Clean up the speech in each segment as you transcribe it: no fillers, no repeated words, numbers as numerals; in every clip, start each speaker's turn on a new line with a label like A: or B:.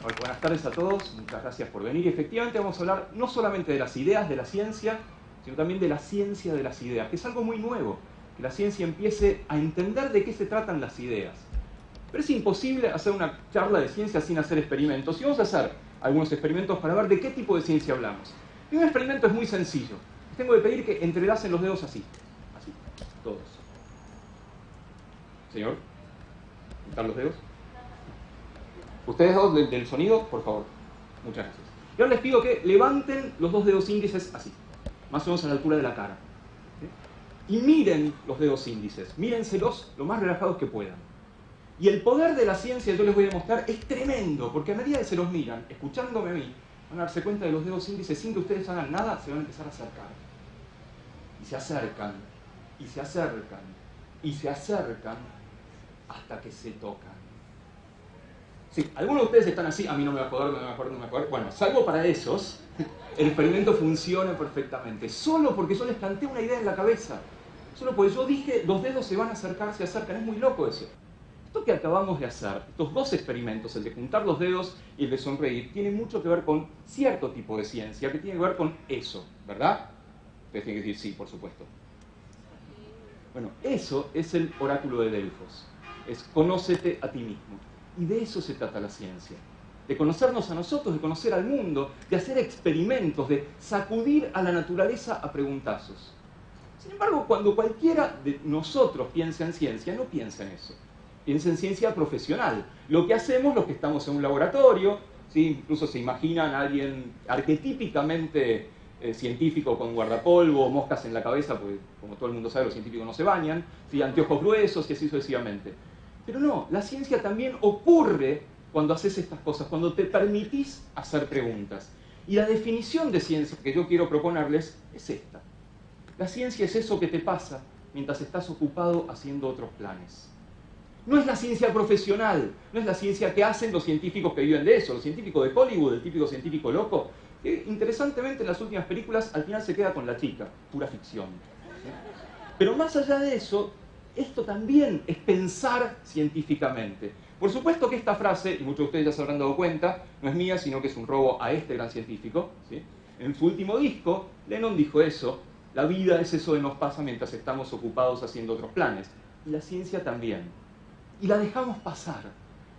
A: Buenas tardes a todos, muchas gracias por venir. Efectivamente vamos a hablar no solamente de las ideas de la ciencia, sino también de la ciencia de las ideas, que es algo muy nuevo, que la ciencia empiece a entender de qué se tratan las ideas. Pero es imposible hacer una charla de ciencia sin hacer experimentos, y vamos a hacer algunos experimentos para ver de qué tipo de ciencia hablamos. Y un experimento es muy sencillo. Les tengo que pedir que entrelacen los dedos así, todos. Señor, ¿juntar los dedos? Ustedes dos del sonido, por favor. Muchas gracias. Y ahora les pido que levanten los dos dedos índices así, más o menos a la altura de la cara. ¿Sí? Y miren los dedos índices, mírenselos lo más relajados que puedan. Y el poder de la ciencia, yo les voy a mostrar, es tremendo, porque a medida que se los miran, escuchándome a mí, van a darse cuenta de los dedos índices sin que ustedes hagan nada, se van a empezar a acercar. Y se acercan, y se acercan, y se acercan, hasta que se tocan. Sí, algunos de ustedes están así, a mí no me va a joder, no me va a joder, no me va a joder. Bueno, salvo para esos, el experimento funciona perfectamente. Solo porque yo les planteé una idea en la cabeza. Solo porque yo dije, los dedos se van a acercar, se acercan. Es muy loco eso. Esto que acabamos de hacer, estos dos experimentos, el de juntar los dedos y el de sonreír, tiene mucho que ver con cierto tipo de ciencia, que tiene que ver con eso, ¿verdad? Ustedes tienen que decir sí, por supuesto. Bueno, eso es el oráculo de Delfos. Es conócete a ti mismo. Y de eso se trata la ciencia. De conocernos a nosotros, de conocer al mundo, de hacer experimentos, de sacudir a la naturaleza a preguntazos. Sin embargo, cuando cualquiera de nosotros piensa en ciencia, no piensa en eso. Piensa en ciencia profesional. Lo que hacemos los que estamos en un laboratorio, ¿sí? Incluso se imaginan a alguien arquetípicamente científico con guardapolvo, moscas en la cabeza, porque como todo el mundo sabe, los científicos no se bañan, ¿sí? Anteojos gruesos y así sucesivamente. Pero no, la ciencia también ocurre cuando haces estas cosas, cuando te permitís hacer preguntas. Y la definición de ciencia que yo quiero proponerles es esta. La ciencia es eso que te pasa mientras estás ocupado haciendo otros planes. No es la ciencia profesional, no es la ciencia que hacen los científicos que viven de eso, los científicos de Hollywood, el típico científico loco, que interesantemente en las últimas películas al final se queda con la chica, pura ficción. ¿Sí? Pero más allá de eso, esto también es pensar científicamente. Por supuesto que esta frase, y muchos de ustedes ya se habrán dado cuenta, no es mía, sino que es un robo a este gran científico. ¿Sí? En su último disco, Lennon dijo eso: la vida es eso que nos pasa mientras estamos ocupados haciendo otros planes. Y la ciencia también. Y la dejamos pasar.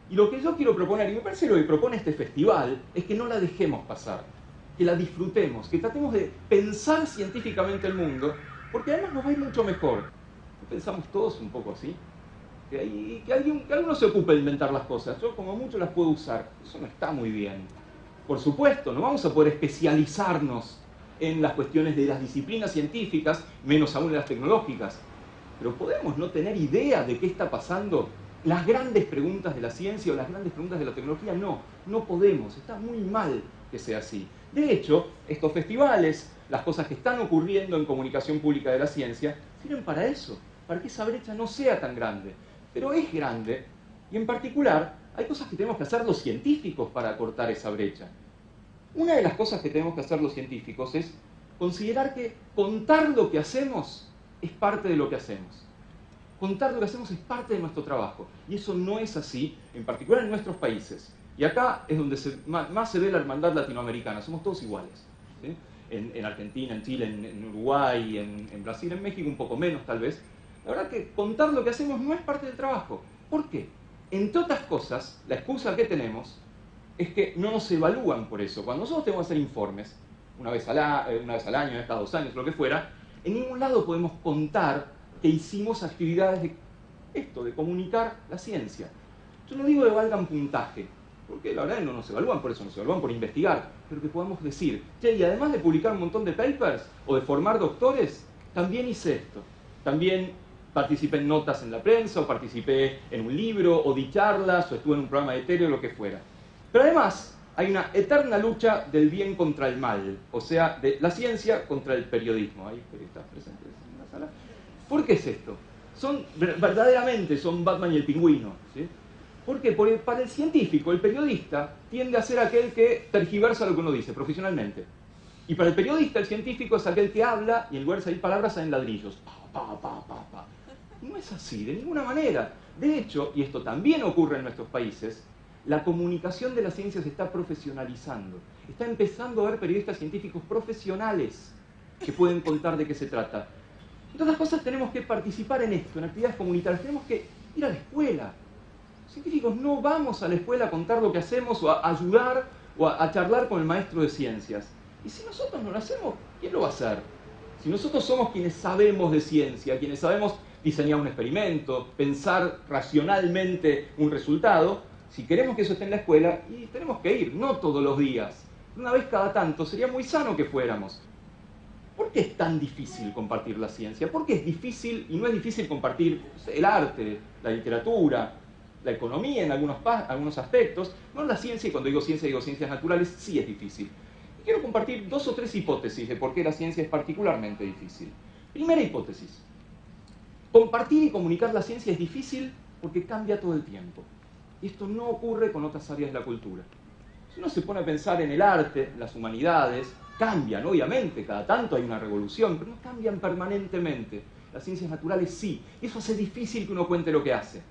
A: Y lo que yo quiero proponer, y me parece lo que propone este festival, es que no la dejemos pasar, que la disfrutemos, que tratemos de pensar científicamente el mundo, porque además nos va a ir mucho mejor. Pensamos todos un poco así, que alguno se ocupe de inventar las cosas. Yo como mucho las puedo usar. Eso no está muy bien. Por supuesto, no vamos a poder especializarnos en las cuestiones de las disciplinas científicas, menos aún en las tecnológicas. Pero podemos no tener idea de qué está pasando. Las grandes preguntas de la ciencia o las grandes preguntas de la tecnología, no podemos. Está muy mal que sea así. De hecho, estos festivales, las cosas que están ocurriendo en comunicación pública de la ciencia, sirven para eso, para que esa brecha no sea tan grande. Pero es grande, y en particular hay cosas que tenemos que hacer los científicos para acortar esa brecha. Una de las cosas que tenemos que hacer los científicos es considerar que contar lo que hacemos es parte de lo que hacemos. Contar lo que hacemos es parte de nuestro trabajo, y eso no es así, en particular en nuestros países. Y acá es donde más se ve la hermandad latinoamericana, somos todos iguales. ¿Sí? En Argentina, en Chile, en Uruguay, en Brasil, en México un poco menos tal vez. La verdad que contar lo que hacemos no es parte del trabajo. ¿Por qué? Entre otras cosas, la excusa que tenemos es que no nos evalúan por eso. Cuando nosotros tenemos que hacer informes, una vez al año, cada 2 años, lo que fuera, en ningún lado podemos contar que hicimos actividades de esto, de comunicar la ciencia. Yo no digo que valgan puntaje, porque la verdad no nos evalúan por eso, nos evalúan por investigar, pero que podamos decir, che, y además de publicar un montón de papers o de formar doctores, también hice esto. También participé en notas en la prensa, o participé en un libro, o di charlas, o estuve en un programa de tele, o lo que fuera. Pero además hay una eterna lucha del bien contra el mal, o sea, de la ciencia contra el periodismo. ¿Hay periodistas presentes en la sala? ¿Por qué es esto? Verdaderamente son Batman y el pingüino. ¿Sí? ¿Por qué? Porque para el científico, el periodista, tiende a ser aquel que tergiversa lo que uno dice, profesionalmente. Y para el periodista, el científico es aquel que habla y en lugar de salir palabras salen ladrillos. No es así, de ninguna manera. De hecho, y esto también ocurre en nuestros países, La comunicación de la ciencia se está profesionalizando. Está empezando a haber periodistas científicos profesionales que pueden contar de qué se trata. Entre otras cosas, tenemos que participar en esto, en actividades comunitarias. Tenemos que ir a la escuela. Los científicos no vamos a la escuela a contar lo que hacemos o a ayudar o a charlar con el maestro de ciencias. Y si nosotros no lo hacemos, ¿quién lo va a hacer? Si nosotros somos quienes sabemos de ciencia, quienes sabemos diseñar un experimento, pensar racionalmente un resultado, si queremos que eso esté en la escuela, y tenemos que ir, no todos los días. Una vez cada tanto, sería muy sano que fuéramos. ¿Por qué es tan difícil compartir la ciencia? ¿Por qué es difícil, y no es difícil compartir el arte, la literatura, la economía en algunos aspectos? No la ciencia, y cuando digo ciencias naturales, sí es difícil. Y quiero compartir 2 o 3 hipótesis de por qué la ciencia es particularmente difícil. Primera hipótesis. Compartir y comunicar la ciencia es difícil porque cambia todo el tiempo. Y esto no ocurre con otras áreas de la cultura. Si uno se pone a pensar en el arte, las humanidades, cambian, obviamente, cada tanto hay una revolución, pero no cambian permanentemente. Las ciencias naturales sí, y eso hace difícil que uno cuente lo que hace.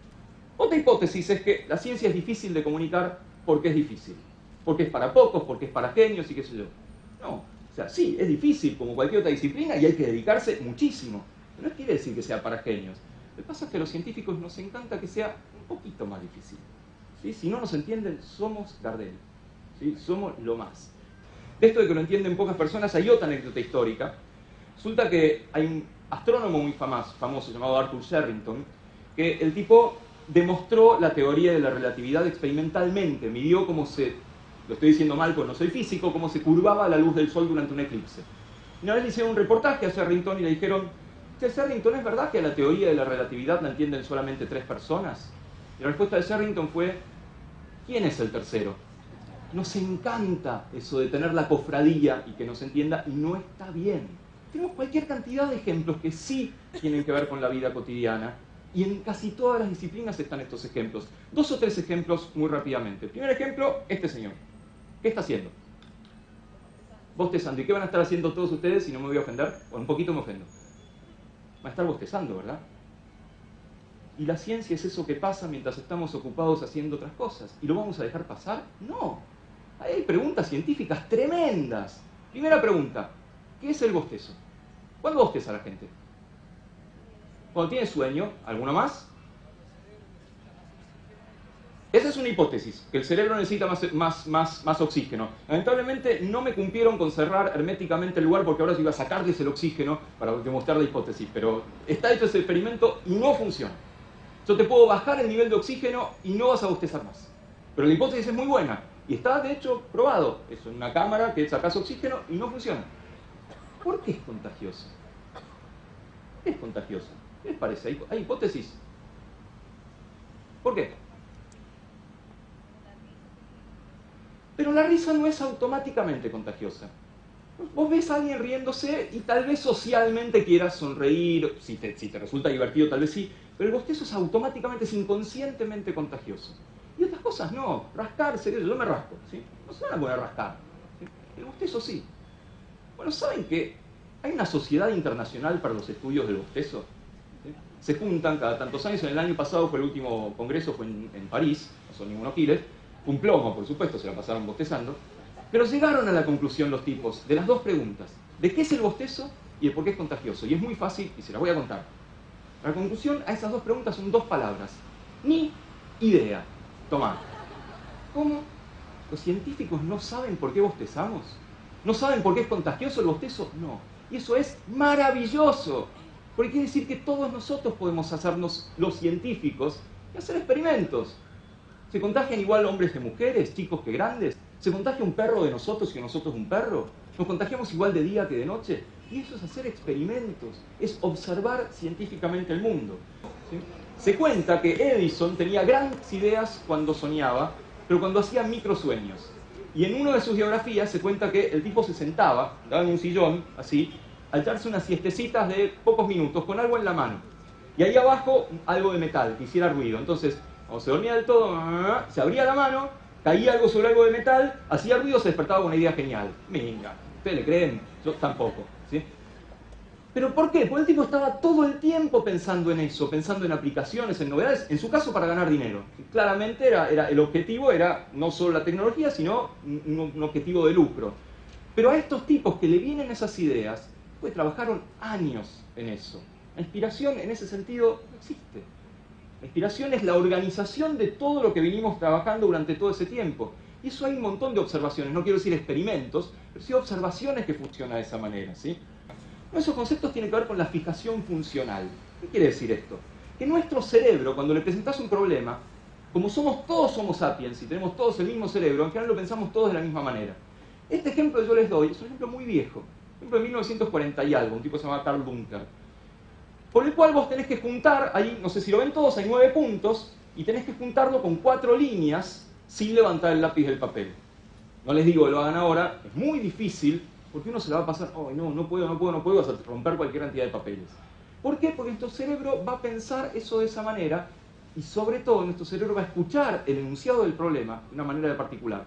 A: Otra hipótesis es que la ciencia es difícil de comunicar porque es difícil. Porque es para pocos, porque es para genios y qué sé yo. No, o sea, sí, es difícil como cualquier otra disciplina y hay que dedicarse muchísimo. Pero no quiere decir que sea para genios. Lo que pasa es que a los científicos nos encanta que sea un poquito más difícil. ¿Sí? Si no nos entienden, somos Gardel. ¿Sí? Somos lo más. De esto de que lo entienden pocas personas, hay otra anécdota histórica. Resulta que hay un astrónomo muy famoso llamado Arthur Sherrington, que el tipo demostró la teoría de la relatividad experimentalmente, midió cómo se, lo estoy diciendo mal porque no soy físico, cómo se curvaba la luz del sol durante un eclipse. Y una vez le hicieron un reportaje a Sherrington y le dijeron: "Che, Sherrington, ¿es verdad que la teoría de la relatividad la entienden solamente 3 personas?" Y la respuesta de Sherrington fue: "¿Quién es el tercero?" Nos encanta eso de tener la cofradía y que nos entienda, y no está bien. Tenemos cualquier cantidad de ejemplos que sí tienen que ver con la vida cotidiana, y en casi todas las disciplinas están estos ejemplos. 2 o 3 ejemplos muy rápidamente. Primer ejemplo, este señor. ¿Qué está haciendo? Bostezando. ¿Y qué van a estar haciendo todos ustedes si no me voy a ofender? O un poquito me ofendo. Va a estar bostezando, ¿verdad? Y la ciencia es eso que pasa mientras estamos ocupados haciendo otras cosas. ¿Y lo vamos a dejar pasar? No. Hay preguntas científicas tremendas. Primera pregunta: ¿qué es el bostezo? ¿Cuándo bosteza la gente? Cuando tiene sueño. ¿Alguno más? Esa es una hipótesis, que el cerebro necesita más oxígeno. Lamentablemente no me cumplieron con cerrar herméticamente el lugar, porque ahora se iba a sacarles el oxígeno para demostrar la hipótesis, pero está hecho ese experimento y no funciona. Yo te puedo bajar el nivel de oxígeno y no vas a bostezar más. Pero la hipótesis es muy buena y está de hecho probado. Es una cámara que sacas oxígeno y no funciona. ¿Por qué es contagioso? ¿Por qué es contagioso? ¿Qué les parece? ¿Hay hipótesis? ¿Por qué? Pero la risa no es automáticamente contagiosa. Vos ves a alguien riéndose y tal vez socialmente quieras sonreír, si te resulta divertido tal vez sí, pero el bostezo es automáticamente, es inconscientemente contagioso. Y otras cosas no, rascarse, yo me rasco, ¿sí? No se van a poner a rascar, ¿sí? El bostezo sí. Bueno, ¿saben que hay una sociedad internacional para los estudios del bostezo? ¿Sí? Se juntan cada tantos años, en el año pasado fue el último congreso, fue en París, no son ningunos giles, un plomo por supuesto, se la pasaron bostezando. Pero llegaron a la conclusión los tipos de las 2 preguntas: ¿de qué es el bostezo y de por qué es contagioso? Y es muy fácil y se las voy a contar. La conclusión a esas 2 preguntas son 2 palabras: ni idea. Tomá. ¿Cómo? ¿Los científicos no saben por qué bostezamos? ¿No saben por qué es contagioso el bostezo? No. Y eso es maravilloso, porque quiere decir que todos nosotros podemos hacernos los científicos y hacer experimentos. ¿Se contagian igual hombres que mujeres, chicos que grandes? ¿Se contagia un perro de nosotros y nosotros un perro? ¿Nos contagiamos igual de día que de noche? Y eso es hacer experimentos, es observar científicamente el mundo. ¿Sí? Se cuenta que Edison tenía grandes ideas cuando soñaba, pero cuando hacía microsueños. Y en una de sus biografías se cuenta que el tipo se sentaba, daba en un sillón, así, a echarse unas siestecitas de pocos minutos, con algo en la mano. Y ahí abajo, algo de metal, que hiciera ruido. Entonces, cuando se dormía del todo, se abría la mano, caía algo sobre algo de metal, hacía ruido, se despertaba con una idea genial. Venga, ¿ustedes le creen? Yo tampoco, ¿sí? ¿Pero por qué? Porque el tipo estaba todo el tiempo pensando en eso, pensando en aplicaciones, en novedades, en su caso para ganar dinero. Claramente el objetivo era no solo la tecnología, sino un objetivo de lucro. Pero a estos tipos que le vienen esas ideas, pues trabajaron años en eso. La inspiración en ese sentido no existe. La inspiración es la organización de todo lo que vinimos trabajando durante todo ese tiempo. Y eso hay un montón de observaciones, no quiero decir experimentos, pero sí observaciones que funcionan de esa manera, ¿sí? Esos conceptos tienen que ver con la fijación funcional. ¿Qué quiere decir esto? Que nuestro cerebro, cuando le presentás un problema, como todos somos sapiens y tenemos todos el mismo cerebro, en general lo pensamos todos de la misma manera. Este ejemplo que yo les doy es un ejemplo muy viejo, un ejemplo de 1940 y algo, un tipo que se llama Carl Duncker, por el cual vos tenés que juntar, ahí, no sé si lo ven todos, hay 9 puntos, y tenés que juntarlo con 4 líneas sin levantar el lápiz del papel. No les digo que lo hagan ahora, es muy difícil, porque uno se la va a pasar, oh, no puedo, vas a romper cualquier cantidad de papeles. ¿Por qué? Porque nuestro cerebro va a pensar eso de esa manera, y sobre todo nuestro cerebro va a escuchar el enunciado del problema de una manera particular.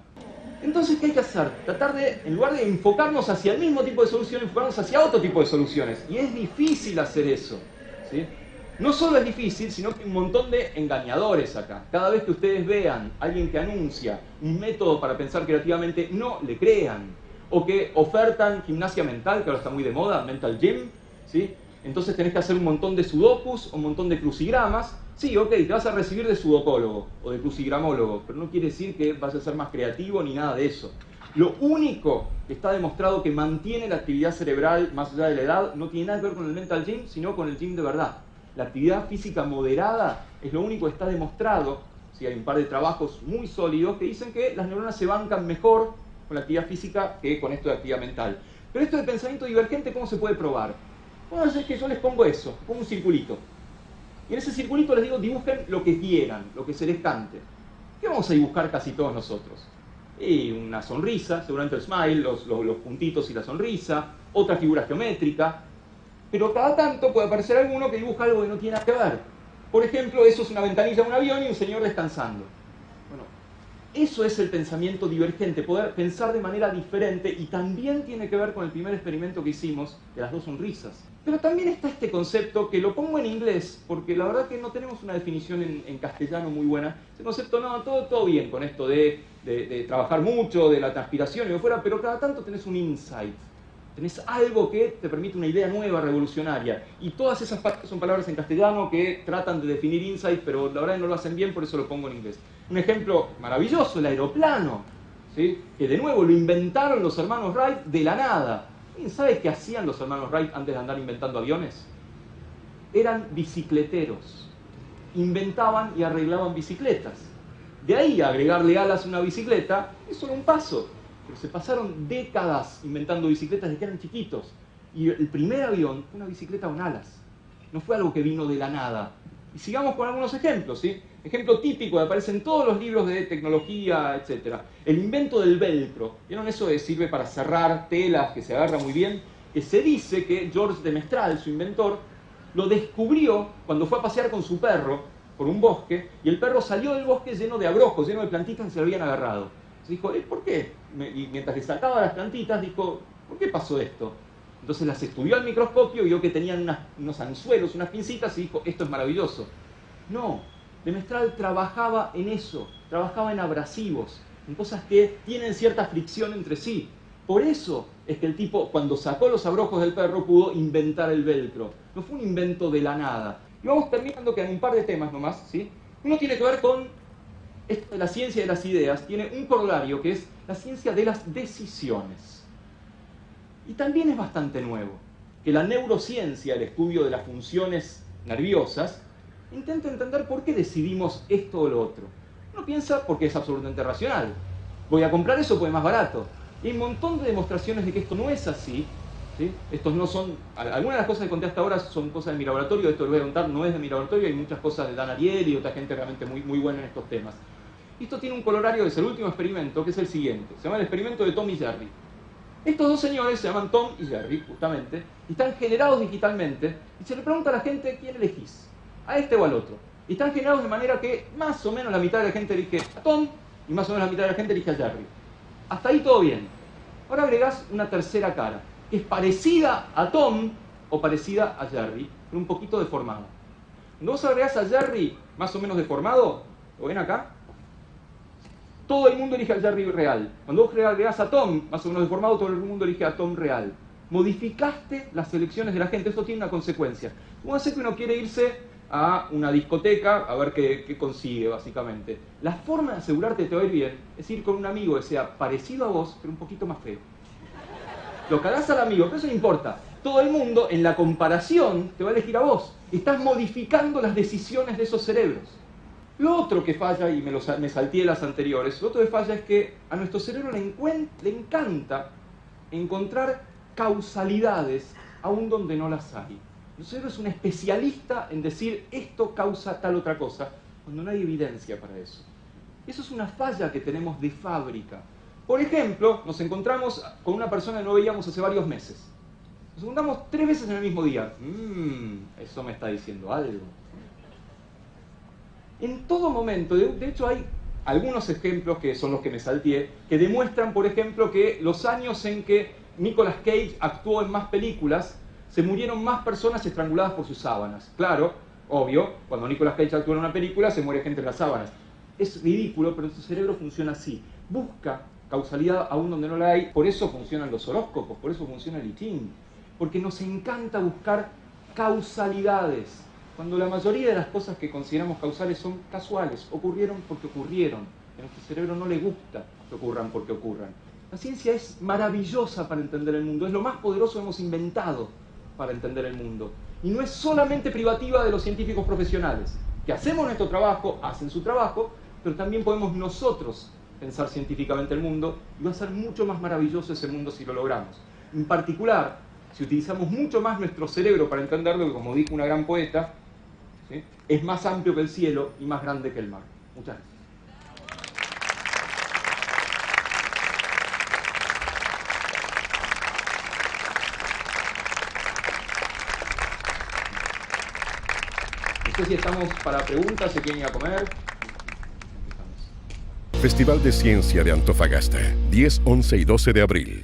A: Entonces, ¿qué hay que hacer? Tratar de, en lugar de enfocarnos hacia el mismo tipo de solución, enfocarnos hacia otro tipo de soluciones. Y es difícil hacer eso, ¿sí? No solo es difícil, sino que hay un montón de engañadores acá. Cada vez que ustedes vean a alguien que anuncia un método para pensar creativamente, no le crean. O que ofertan gimnasia mental, que ahora está muy de moda, mental gym, ¿sí? Entonces tenés que hacer un montón de sudokus, un montón de crucigramas. Sí, ok, te vas a recibir de sudocólogo o de crucigramólogo, pero no quiere decir que vayas a ser más creativo ni nada de eso. Lo único que está demostrado que mantiene la actividad cerebral más allá de la edad no tiene nada que ver con el mental gym, sino con el gym de verdad. La actividad física moderada es lo único que está demostrado. ¿Sí? Hay un par de trabajos muy sólidos que dicen que las neuronas se bancan mejor con la actividad física que con esto de actividad mental. Pero esto de pensamiento divergente, ¿cómo se puede probar? Bueno, es que yo les pongo eso, pongo un circulito. Y en ese circulito les digo, dibujen lo que quieran, lo que se les cante. ¿Qué vamos a dibujar casi todos nosotros? Y una sonrisa, seguramente el smile, los puntitos y la sonrisa, otra figura geométrica. Pero cada tanto puede aparecer alguno que dibuja algo que no tiene nada que ver. Por ejemplo, eso es una ventanilla de un avión y un señor descansando. Bueno, eso es el pensamiento divergente, poder pensar de manera diferente, y también tiene que ver con el primer experimento que hicimos de las 2 sonrisas. Pero también está este concepto, que lo pongo en inglés, porque la verdad que no tenemos una definición en castellano muy buena. Ese concepto, no, todo bien con esto de trabajar mucho, de la transpiración y de fuera, pero cada tanto tenés un insight. Tenés algo que te permite una idea nueva, revolucionaria. Y todas esas son palabras en castellano que tratan de definir insight, pero la verdad que no lo hacen bien, por eso lo pongo en inglés. Un ejemplo maravilloso, el aeroplano, ¿sí? Que de nuevo lo inventaron los hermanos Wright de la nada. ¿Alguien sabe qué hacían los hermanos Wright antes de andar inventando aviones? Eran bicicleteros. Inventaban y arreglaban bicicletas. De ahí a agregarle alas a una bicicleta es solo un paso. Pero se pasaron décadas inventando bicicletas desde que eran chiquitos. Y el primer avión fue una bicicleta con alas. No fue algo que vino de la nada. Y sigamos con algunos ejemplos, ¿sí? Ejemplo típico que aparece en todos los libros de tecnología, etc. El invento del velcro. ¿Vieron eso que sirve para cerrar telas, que se agarra muy bien? Que se dice que George de Mestral, su inventor, lo descubrió cuando fue a pasear con su perro por un bosque, y el perro salió del bosque lleno de abrojos, lleno de plantitas que se lo habían agarrado. Dijo, ¿por qué? Y mientras le sacaba las plantitas, dijo, ¿por qué pasó esto? Entonces las estudió al microscopio, vio que tenían unos anzuelos, unas pincitas, y dijo, esto es maravilloso. No, de Mestral trabajaba en eso, trabajaba en abrasivos, en cosas que tienen cierta fricción entre sí. Por eso es que el tipo, cuando sacó los abrojos del perro, pudo inventar el velcro. No fue un invento de la nada. Y vamos terminando, que en un par de temas nomás, ¿sí? Uno tiene que ver con esto de la ciencia de las ideas, tiene un corolario que es la ciencia de las decisiones. Y también es bastante nuevo, que la neurociencia, el estudio de las funciones nerviosas, intenta entender por qué decidimos esto o lo otro. Uno piensa porque es absolutamente racional. Voy a comprar eso porque es más barato. Y hay un montón de demostraciones de que esto no es así, ¿sí? Estos no son, algunas de las cosas que conté hasta ahora son cosas de mi laboratorio, esto lo voy a contar, no es de mi laboratorio, hay muchas cosas de Dan Ariely y otra gente realmente muy buena en estos temas. Y esto tiene un corolario, que es el último experimento, que es el siguiente. Se llama el experimento de Tom y Jerry. Estos 2 señores se llaman Tom y Jerry, justamente, y están generados digitalmente, y se le pregunta a la gente, ¿quién elegís? ¿A este o al otro? Y están generados de manera que más o menos la mitad de la gente elige a Tom, y más o menos la mitad de la gente elige a Jerry. Hasta ahí todo bien. Ahora agregás una tercera cara, que es parecida a Tom, o parecida a Jerry, pero un poquito deformada. Cuando vos agregás a Jerry más o menos deformado, ¿lo ven acá? Todo el mundo elige a Jerry real. Cuando vos agregás a Tom más o menos deformado, todo el mundo elige a Tom real. Modificaste las elecciones de la gente, esto tiene una consecuencia. ¿Cómo hace que uno quiere irse a una discoteca a ver qué consigue, básicamente? La forma de asegurarte que te va a ir bien es ir con un amigo que sea parecido a vos, pero un poquito más feo. Lo cagás al amigo, pero eso no importa. Todo el mundo, en la comparación, te va a elegir a vos. Estás modificando las decisiones de esos cerebros. Lo otro que falla, y me salteé las anteriores, lo otro que falla es que a nuestro cerebro le encanta encontrar causalidades aún donde no las hay. El cerebro es un especialista en decir esto causa tal otra cosa, cuando no hay evidencia para eso. Eso es una falla que tenemos de fábrica. Por ejemplo, nos encontramos con una persona que no veíamos hace varios meses. Nos encontramos 3 veces en el mismo día. Eso me está diciendo algo. En todo momento, de hecho hay algunos ejemplos que son los que me salteé, que demuestran, por ejemplo, que los años en que Nicolas Cage actuó en más películas, se murieron más personas estranguladas por sus sábanas. Claro, obvio, cuando Nicolas Cage actúa en una película se muere gente en las sábanas. Es ridículo, pero tu cerebro funciona así. Busca causalidad aún donde no la hay. Por eso funcionan los horóscopos, por eso funciona el I Ching. Porque nos encanta buscar causalidades, cuando la mayoría de las cosas que consideramos causales son casuales, ocurrieron porque ocurrieron. A nuestro cerebro no le gusta que ocurran porque ocurran. La ciencia es maravillosa para entender el mundo, es lo más poderoso que hemos inventado para entender el mundo. Y no es solamente privativa de los científicos profesionales, que hacemos nuestro trabajo, hacen su trabajo, pero también podemos nosotros pensar científicamente el mundo, y va a ser mucho más maravilloso ese mundo si lo logramos. En particular, si utilizamos mucho más nuestro cerebro para entenderlo, que como dijo una gran poeta, ¿sí?, es más amplio que el cielo y más grande que el mar. Muchas gracias. No sé si estamos para preguntas, se quieren ir a comer.
B: Festival de Ciencia de Antofagasta, 10, 11 y 12 de abril.